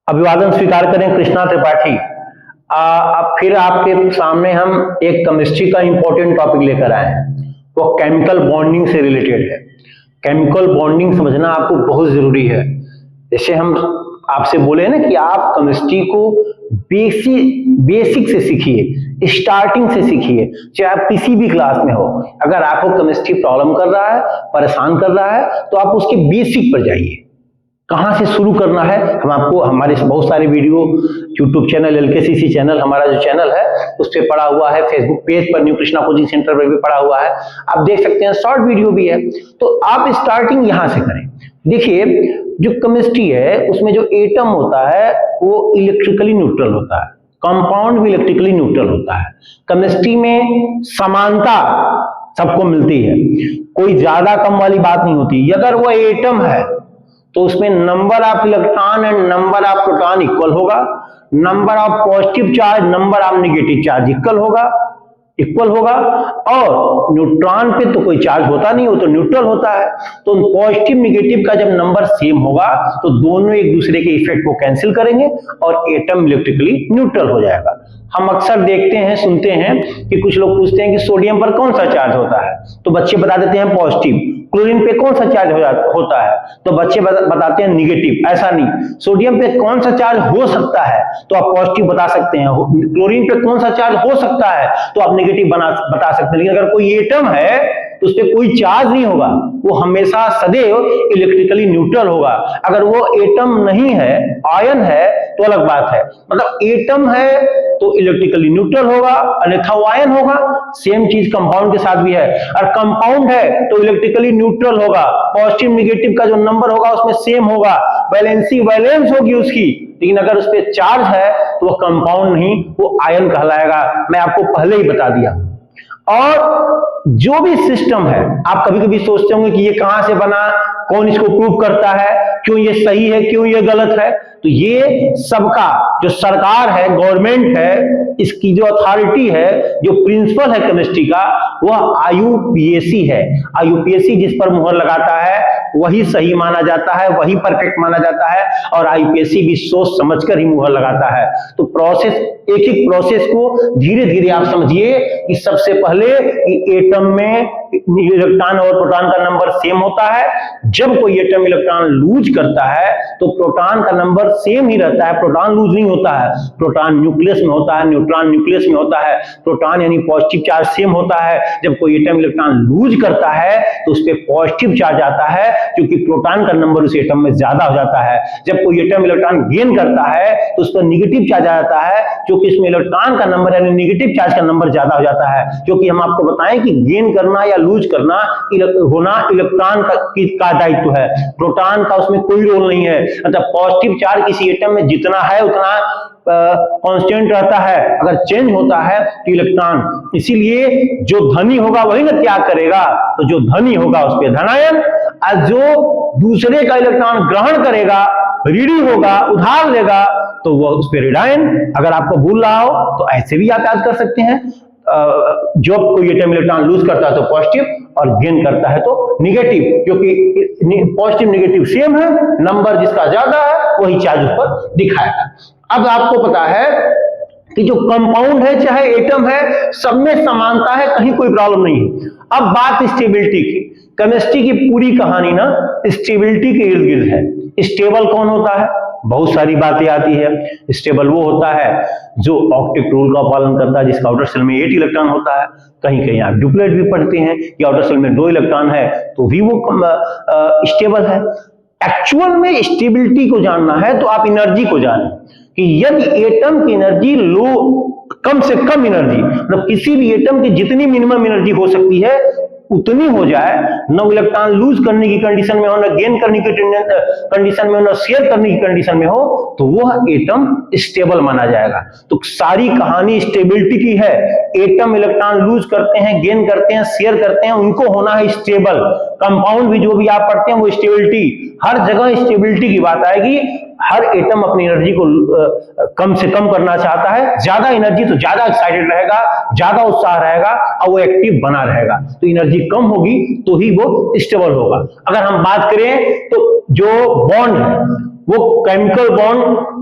अभिवादन स्वीकार करें कृष्णा त्रिपाठी। अब फिर आपके सामने हम एक केमिस्ट्री का इंपॉर्टेंट टॉपिक लेकर आए हैं, वो केमिकल बॉन्डिंग से रिलेटेड है। केमिकल बॉन्डिंग समझना आपको बहुत जरूरी है। जैसे हम आपसे बोले ना कि आप केमिस्ट्री को बेसिक से सीखिए, स्टार्टिंग से सीखिए, चाहे आप किसी भी क्लास में हो। अगर आपको केमिस्ट्री प्रॉब्लम कर रहा है, परेशान कर रहा है, तो आप उसके बेसिक पर जाइए। कहां से शुरू करना है, हम आपको हमारे बहुत सारे वीडियो यूट्यूब चैनल, एलकेसीसी चैनल, हमारा जो चैनल है उस पर पड़ा हुआ है, फेसबुक पेज पर न्यू कृष्णा कोचिंग सेंटर पर भी पड़ा हुआ है, आप देख सकते हैं, शॉर्ट वीडियो भी है। तो आप स्टार्टिंग यहां से करें। देखिए, जो केमिस्ट्री है उसमें जो एटम होता है वो इलेक्ट्रिकली न्यूट्रल होता है, कंपाउंड भी इलेक्ट्रिकली न्यूट्रल होता है। केमिस्ट्री में समानता सबको मिलती है, कोई ज्यादा कम वाली बात नहीं होती। अगर वो एटम है तो उसमें number of electron and number of proton equal होगा, number of positive charge, number of negative charge equal होगा, और न्यूट्रॉन पे तो कोई चार्ज होता नहीं, वो तो न्यूट्रल होता है। तो पॉजिटिव नेगेटिव का जब नंबर सेम होगा तो दोनों एक दूसरे के इफेक्ट को कैंसिल करेंगे और एटम इलेक्ट्रिकली न्यूट्रल हो जाएगा। हम अक्सर देखते हैं, सुनते हैं कि कुछ लोग पूछते हैं कि सोडियम पर कौन सा चार्ज होता है, तो बच्चे बता देते हैं पॉजिटिव। क्लोरीन पे कौन सा चार्ज होता है, तो बच्चे बताते हैं निगेटिव। ऐसा नहीं, सोडियम पे कौन सा चार्ज हो सकता है तो आप पॉजिटिव बता सकते हैं, क्लोरीन पे कौन सा चार्ज हो सकता है तो आप निगेटिव बता सकते हैं। लेकिन अगर कोई एटम है तो उस पर कोई चार्ज नहीं होगा, वो हमेशा सदैव इलेक्ट्रिकली न्यूट्रल होगा। अगर वो एटम नहीं है, आयन है, तो अलग बात है। मतलब एटम है तो इलेक्ट्रिकली न्यूट्रल होगा, अन्यथा वो आयन होगा। सेम चीज कंपाउंड के साथ भी है, और कंपाउंड है तो इलेक्ट्रिकली न्यूट्रल होगा, पॉजिटिव निगेटिव का जो नंबर होगा उसमें सेम होगा, वैलेंसी वैलेंस होगी उसकी। लेकिन अगर उस पर चार्ज है तो वो कंपाउंड नहीं, वो आयन कहलाएगा। मैं आपको पहले ही बता दिया। और जो भी सिस्टम है, आप कभी कभी सोचते होंगे कि ये कहां से बना, कौन इसको प्रूव करता है, क्यों ये सही है, क्यों ये गलत है। तो ये सबका जो सरकार है, गवर्नमेंट है, इसकी जो अथॉरिटी है, जो प्रिंसिपल है केमिस्ट्री का, वह आईयूपीएसी है। आईयूपीएसी जिस पर मुहर लगाता है वही सही माना जाता है, वही परफेक्ट माना जाता है, और आईयूपीएसी भी सोच समझकर ही मुहर लगाता है। तो प्रोसेस, एक एक प्रोसेस को धीरे धीरे आप समझिए कि सबसे पहले एटम में इलेक्ट्रॉन और प्रोटॉन का नंबर सेम होता है। जब कोई एटम इलेक्ट्रॉन लूज करता है तो प्रोटॉन का नंबर सेम ही रहता है, प्रोटॉन लूज नहीं होता है। प्रोटॉन न्यूक्लियस में होता है, न्यूट्रॉन न्यूक्लियस में होता है। प्रोटॉन यानी पॉजिटिव चार्ज सेम होता है। जब कोई एटम इलेक्ट्रॉन लूज करता है तो उस पर पॉजिटिव चार्ज आता है, क्योंकि प्रोटॉन का नंबर उस एटम में ज्यादा हो जाता है। जब कोई एटम इलेक्ट्रॉन गेन करता है तो उस पर निगेटिव चार्ज आ जाता है, क्योंकि इसमें इलेक्ट्रॉन का नंबर यानी नेगेटिव चार्ज का नंबर ज्यादा हो जाता है। क्योंकि हम आपको बताएं कि गेन करना या लूज करना होना इलेक्ट्रॉन का दायित्व है, प्रोटॉन का उसमें कोई रोल नहीं है। मतलब पॉजिटिव चार्ज किसी एटम में जितना है उतना कांस्टेंट रहता है, अगर चेंज होता है तो इलेक्ट्रॉन, इसीलिए जो धनी होगा वही ना त्याग करेगा। तो जो धनी होगा उस पर धनायन, और जो दूसरे का इलेक्ट्रॉन ग्रहण करेगा, ऋणी होगा, उधार लेगा, तो वह उस पर ऋणायन। अगर आपको भूल रहा हो तो ऐसे भी आप याद कर सकते हैं। जब कोई एटम इलेक्ट्रॉन लूज करता है तो पॉजिटिव, और गेन करता है तो निगेटिव, क्योंकि पॉजिटिव निगेटिव सेम है, नंबर जिसका ज्यादा है वही चार्ज उस पर दिखाएगा। अब आपको पता है कि जो कंपाउंड है चाहे एटम है, सब में समानता है, कहीं कोई प्रॉब्लम नहीं है। अब बात स्टेबिलिटी की, केमिस्ट्री की पूरी कहानी ना स्टेबिलिटी के इर्द गिर्द है। स्टेबल कौन होता है, बहुत सारी बातें आती है। स्टेबल वो होता है जो ऑक्टेट रूल का पालन करता है, जिसका आउटर सेल में 8 इलेक्ट्रॉन होता है। कहीं कहीं आप ड्यूप्लेट भी पढ़ते हैं कि आउटर सेल में 2 इलेक्ट्रॉन है, तो भी वो स्टेबल है। एक्चुअल में स्टेबिलिटी को जानना है तो आप एनर्जी को जानें, कि यदि एटम की एनर्जी कम से कम एनर्जी, मतलब किसी भी एटम की जितनी मिनिमम एनर्जी हो सकती है उतनी हो जाए, न इलेक्ट्रॉन लूज करने की कंडीशन में हो, न गेन करने की कंडीशन में हो, न शेयर करने की कंडीशन में हो, तो वह एटम स्टेबल माना जाएगा। तो सारी कहानी स्टेबिलिटी की है। एटम इलेक्ट्रॉन लूज करते हैं, गेन करते हैं, शेयर करते हैं, उनको होना है स्टेबल। कंपाउंड भी जो भी आप पढ़ते हैं वो स्टेबिलिटी, हर जगह स्टेबिलिटी की बात आएगी। हर एटम अपनी एनर्जी को कम से कम करना चाहता है, ज्यादा एनर्जी तो ज्यादा एक्साइटेड रहेगा, ज्यादा उत्साह रहेगा, और वो एक्टिव बना रहेगा। तो एनर्जी कम होगी तो ही वो स्टेबल होगा। अगर हम बात करें तो जो बॉन्ड है वो केमिकल बॉन्ड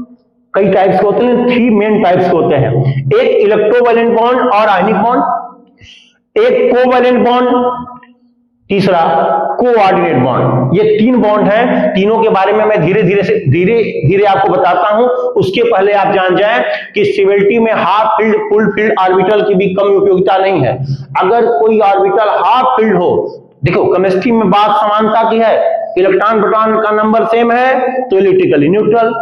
कई टाइप्स के होते हैं, 3 मेन टाइप्स के होते हैं। एक इलेक्ट्रोवैलेंट बॉन्ड और आयनिक बॉन्ड, एक कोवैलेंट बॉन्ड, तीसरा कोऑर्डिनेट बॉन्ड। ये 3 बॉन्ड हैं। तीनों के बारे में मैं धीरे धीरे आपको बताता हूं। उसके पहले आप जान जाएं कि स्टेबिलिटी में half filled full field orbital की भी कम उपयोगिता नहीं है। अगर कोई ऑर्बिटल हाफ फिल्ड हो, देखो केमिस्ट्री में बात समानता की है, इलेक्ट्रॉन प्रोटॉन का नंबर सेम है तो इलेक्ट्रिकली न्यूट्रल,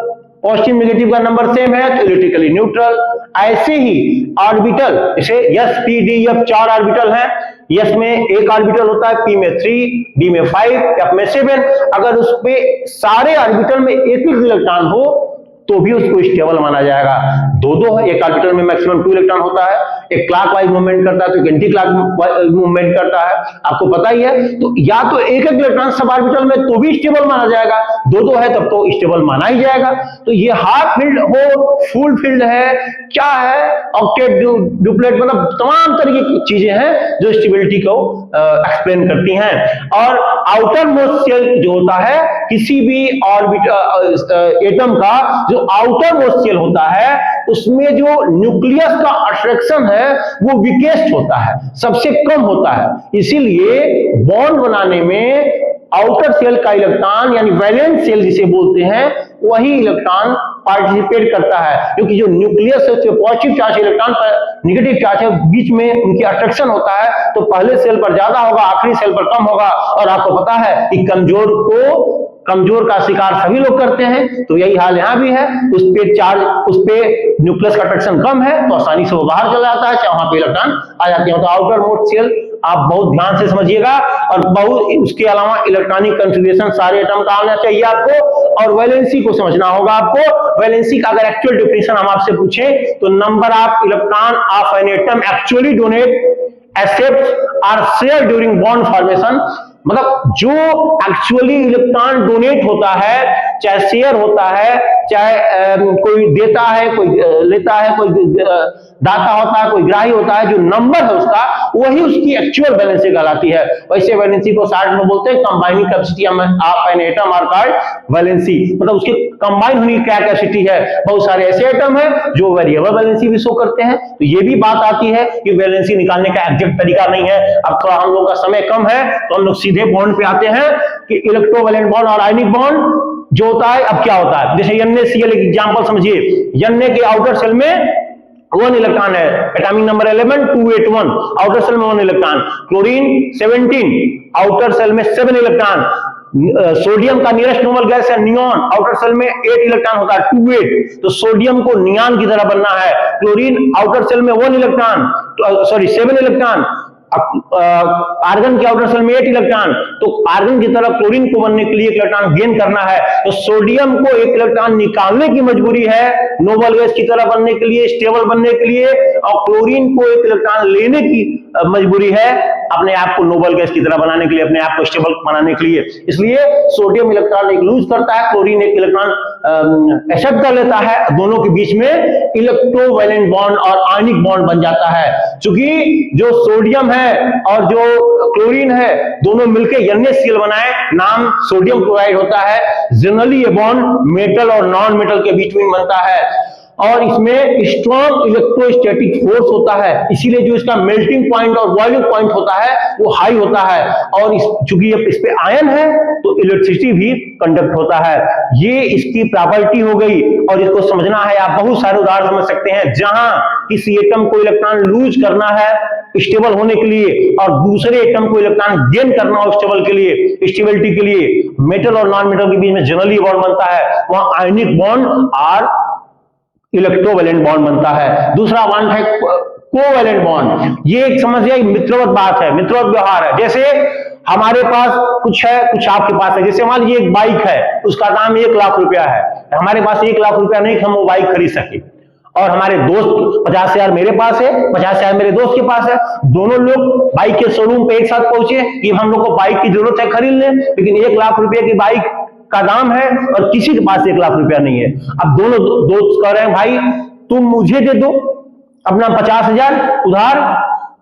पॉजिटिव नेगेटिव का नंबर सेम है तो इलेक्ट्रिकली न्यूट्रल। ऐसे ही ऑर्बिटल, जैसे S P D F 4 orbital हैं, एस में 1 ऑर्बिटल होता है, पी में 3, डी में 5, एफ में 7। अगर उस पे सारे ऑर्बिटल में एक इलेक्ट्रॉन हो तो भी उसको स्टेबल माना जाएगा। दो है, एक ऑर्बिटल में मैक्सिमम 2 इलेक्ट्रॉन होता है, एक क्लॉकवाइज मूवमेंट करता है तो एक एंटी क्लॉक मूवमेंट करता है, आपको पता ही है। तो या तो एक इलेक्ट्रॉन सब ऑर्बिटल में तो भी स्टेबल माना जाएगा, दो है तब तो स्टेबल माना ही जाएगा। तो ये हाफ फील्ड हो, फुल फील्ड है, क्या है, ऑक्टेट, डुप्लेट, मतलब तमाम तरीके की चीजें हैं जो स्टेबिलिटी को एक्सप्लेन करती हैं। और आउटर मोस्ट शेल जो होता है किसी भी ऑर्बिटल एटम का, जो आउटर मोस्ट शेल होता है उसमें जो न्यूक्लियस का अट्रैक्शन है वो वीकेस्ट होता है, सबसे कम होता है। इसीलिए बॉन्ड बनाने में आउटर सेल का इलेक्ट्रॉन यानी वैलेंस सेल जिसे बोलते हैं वही इलेक्ट्रॉन पार्टिसिपेट करता है, क्योंकि जो न्यूक्लियस है उसमें पॉजिटिव चार्ज इलेक्ट्रॉन पर नेगेटिव चार्ज है, बीच में उनकी अट्रैक्शन होता है, तो पहले सेल पर ज्यादा होगा, आखिरी सेल पर कम होगा। और आपको पता है कि कमजोर का शिकार सभी लोग करते हैं, तो यही हाल यहां भी है। उस पे न्यूक्लियस का अट्रैक्शन कम है तो आसानी से वो बाहर चला जाता है, चाहे वहां पे इलेक्ट्रॉन आ जाते हैं। तो आउटर मोस्ट शेल आप बहुत ध्यान से समझिएगा, और बहुत उसके अलावा इलेक्ट्रॉनिक कॉन्फ़िगरेशन सारे एटम का आना चाहिए आपको, और वैलेंसी को समझना होगा आपको। वैलेंसी का अगर एक्चुअल डेफिनेशन हम आपसे पूछें तो number of electron of an atom actually donate accept or share during bond formation, मतलब जो एक्चुअली इलेक्ट्रॉन डोनेट होता है, चाहे शेयर होता है, चाहे कोई देता है, कोई लेता है, कोई दाता होता है, कोई ग्राही होता है, जो नंबर है उसका वही उसकी एक्चुअल वैलेंसी कहलाती है। वैसे वैलेंसी को शॉर्ट में बोलते हैं combining capacity of an atom are called valency, मतलब उसके कंबाइन होने की क्या कैपेसिटी है। बहुत सारे ऐसे एटम है जो वेरिएबल वैलेंसी भी शो करते हैं, तो ये भी बात आती है कि वैलेंसी निकालने का एग्जैक्ट तरीका नहीं है। अब थोड़ा हम लोग का समय कम है तो हम लोग सीधे बॉन्ड पे आते हैं कि इलेक्ट्रोवैलेंट बॉन्ड और आयनिक बॉन्ड जो होता है, अब क्या होता है। जैसे NaCl एग्जांपल समझिए, Na के आउटर सेल में 1 इलेक्ट्रॉन है, एटॉमिक नंबर 11 281, आउटर सेल में 1 इलेक्ट्रॉन। क्लोरीन 17, आउटर सेल में 7 इलेक्ट्रॉन। सोडियम का नियरेस्ट नोबल गैस है नियॉन, आउटर सेल में 8 इलेक्ट्रॉन होता है 28, तो सोडियम को नियॉन की तरह बनना है। क्लोरीन आउटर सेल में 1 इलेक्ट्रॉन, सॉरी 7 इलेक्ट्रॉन। आर्गन के आउटर सेल में 8 इलेक्ट्रॉन, तो आर्गन की तरह क्लोरीन को बनने के लिए 1 इलेक्ट्रॉन गेन करना है, तो सोडियम को 1 इलेक्ट्रॉन निकालने की मजबूरी है नोबल गैस की तरह बनने के लिए, स्टेबल बनने के लिए, और क्लोरीन को 1 इलेक्ट्रॉन लेने की मजबूरी है अपने आप को नोबल गैस की तरह बनाने के लिए, अपने आप को स्टेबल बनाने के लिए। इसलिए सोडियम इलेक्ट्रॉन एक लूज करता है, क्लोरीन 1 इलेक्ट्रॉन एक्सेप्ट कर लेता है, दोनों के बीच में इलेक्ट्रोवैलेंट बॉन्ड और आयनिक बॉन्ड बन जाता है। क्योंकि जो सोडियम है और जो क्लोरीन है दोनों मिलकर NaCl बनाए, नाम सोडियम क्लोराइड होता है। जनरली ये बॉन्ड मेटल और नॉन मेटल के बीच में बनता है, और इसमें स्ट्रॉन्ग इलेक्ट्रोस्टैटिक फोर्स होता है, इसीलिए जो इसका मेल्टिंग पॉइंट और बॉइलिंग पॉइंट होता है वो हाई होता है। और चूंकि इस पे आयन है तो इलेक्ट्रिसिटी भी कंडक्ट होता है, ये इसकी प्रॉपर्टी हो गई। और इसको समझना है, आप बहुत सारे उदाहरण समझ सकते हैं जहां किसी एटम को इलेक्ट्रॉन लूज करना है स्टेबल होने के लिए, और दूसरे एटम को इलेक्ट्रॉन गेन करना हो स्टेबल के लिए, स्टेबिलिटी के लिए, मेटल और नॉन मेटल के बीच में जनरली बॉन्ड बनता है, वहां आयनिक बॉन्ड और इलेक्ट्रोवैलेंट बॉन्ड बनता है। दूसरा बॉन्ड है कोवैलेंट बॉन्ड। ये एक समझिए मित्रवत बात है, मित्रवत व्यवहार है। जैसे हमारे पास कुछ है, कुछ आपके पास है। जैसे मान लीजिए एक बाइक है, उसका दाम 1 लाख रुपया है, हमारे पास 1 लाख रुपया नहीं कि हम वो बाइक खरीद सके, और हमारे दोस्त 50,000 मेरे पास है, 50,000 मेरे दोस्त के पास है, दोनों लोग बाइक के शोरूम पे एक साथ पहुंचे कि हम लोग को बाइक की जरूरत है, खरीद लें, लेकिन 1 लाख रुपए की बाइक का दाम है और किसी के पास 1 लाख रुपया नहीं है। अब दोनों दोस्त कह रहे हैं भाई तुम मुझे दे दो अपना 50,000 उधार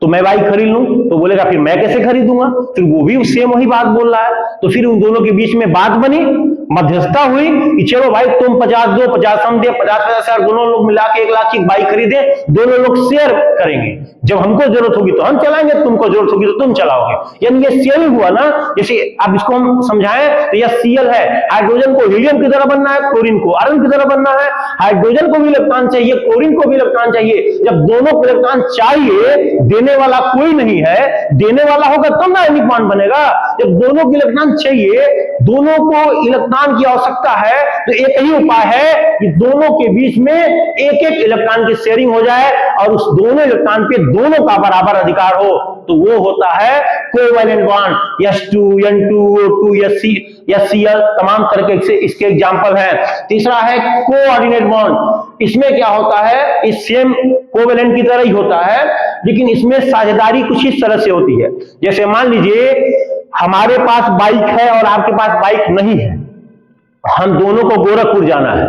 तो मैं बाइक खरीद लूं, तो बोलेगा फिर मैं कैसे खरीदूंगा, फिर वो भी सेम वही बात बोल रहा है। तो फिर उन दोनों के बीच में बात बनी, मध्यस्थता हुई कि चलो भाई तुम 50 दो, 50 हम दे, 50,000 दोनों लोग मिला के 1 लाख की बाइक खरीदे, दोनों लोग शेयर करेंगे। जब हमको जरूरत होगी तो हम चलाएंगे, तुमको जरूरत होगी तो तुम चलाओगे। यानी ये शेयरिंग हुआ ना। जैसे अब इसको हम समझाएं तो यह Cl है, हाइड्रोजन को हीलियम की तरह बनना है, क्लोरीन को आयरन की तरह बनना है। हाइड्रोजन को भी इलेक्ट्रॉन चाहिए, क्लोरीन को भी इलेक्ट्रॉन चाहिए। जब दोनों को इलेक्ट्रॉन चाहिए, देने वाला कोई नहीं है, देने वाला होगा तब ना आयनिक बॉन्ड बनेगा। जब दोनों को इलेक्ट्रॉन चाहिए, दोनों को इलेक्ट्रॉन की आवश्यकता है, तो एक ही उपाय है कि दोनों के बीच में एक एक इलेक्ट्रॉन की शेयरिंग हो जाए और उस दोनों इलेक्ट्रॉन पे दोनों का बराबर अधिकार हो, तो वो होता है covalent bond. H2, N2, O2, Cl, तमाम तरह के इसके एग्जांपल हैं। तीसरा है कोऑर्डिनेट बॉन्ड। इसमें क्या होता है, इस सेम कोवैलेंट की तरह ही होता है, लेकिन इसमें साझेदारी कुछ इस तरह से होती है। जैसे मान लीजिए हमारे पास बाइक है और आपके पास बाइक नहीं है, हम दोनों को गोरखपुर जाना है,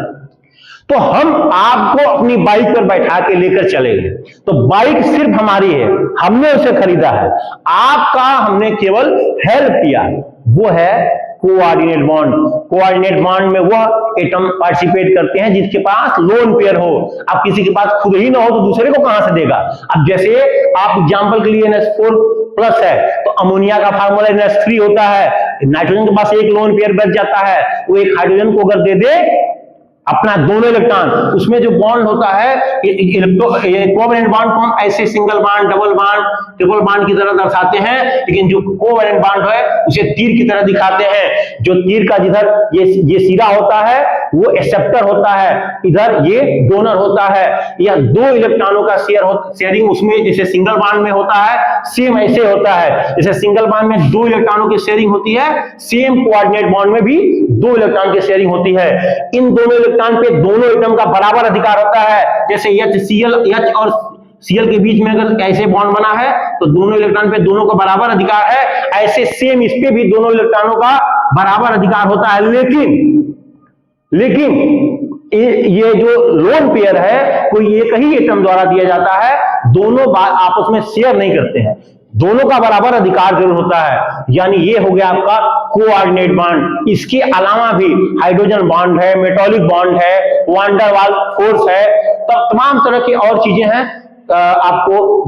तो हम आपको अपनी बाइक पर बैठा के लेकर चलेंगे। तो बाइक सिर्फ हमारी है, हमने उसे खरीदा है, आपका हमने केवल हेल्प किया, वो है कोऑर्डिनेट बॉन्ड। कोऑर्डिनेट बॉन्ड में वह एटम पार्टिसिपेट करते हैं जिसके पास लोन पेयर हो। अब किसी के पास खुद ही ना हो तो दूसरे को कहां से देगा। अब जैसे आप एग्जांपल के लिए NH4+ है, तो अमोनिया का फार्मूला NH3 होता है। नाइट्रोजन के पास एक लोन पेयर बच जाता है, वो एक हाइड्रोजन को अगर दे दे अपना दोनों इलेक्ट्रॉन, उसमें जो बॉन्ड होता है कोवैलेंट बॉन्ड को हम ऐसे single bond, double bond, triple bond की तरह दर्शाते हैं, लेकिन जो कोवैलेंट बॉन्ड है उसे तीर की तरह दिखाते हैं। जो तीर का जिधर ये सिरा होता है वो एक्सेप्टर होता है, इधर ये डोनर होता है। या दो इलेक्ट्रॉनों का शेयरिंग उसमें जैसे सिंगल बॉन्ड में होता है, सेम ऐसे होता है। जैसे सिंगल बॉन्ड में 2 इलेक्ट्रॉनों की शेयरिंग होती है, सेम कोऑर्डिनेट बॉन्ड में भी 2 इलेक्ट्रॉन की शेयरिंग होती है। इन दोनों पे दोनों एटम का बराबर अधिकार होता है। जैसे H और Cl के बीच में अगर ऐसे बॉन्ड बना है तो दोनों इलेक्ट्रॉन पे दोनों का बराबर अधिकार है, ऐसे सेम इस पे भी दोनों इलेक्ट्रॉनों का बराबर अधिकार होता है। लेकिन ये जो लोन पेयर है कोई एक ही एटम द्वारा दिया जाता है, दोनों आपस में शेयर नहीं करते हैं, दोनों का बराबर अधिकार जरूर होता है। यानी ये हो गया आपका कोऑर्डिनेट बॉन्ड। इसके अलावा भी हाइड्रोजन बॉन्ड है, मेटालिक बॉन्ड है, वान डेर वाल्स फोर्स है, तमाम तरह की और चीजें हैं आपको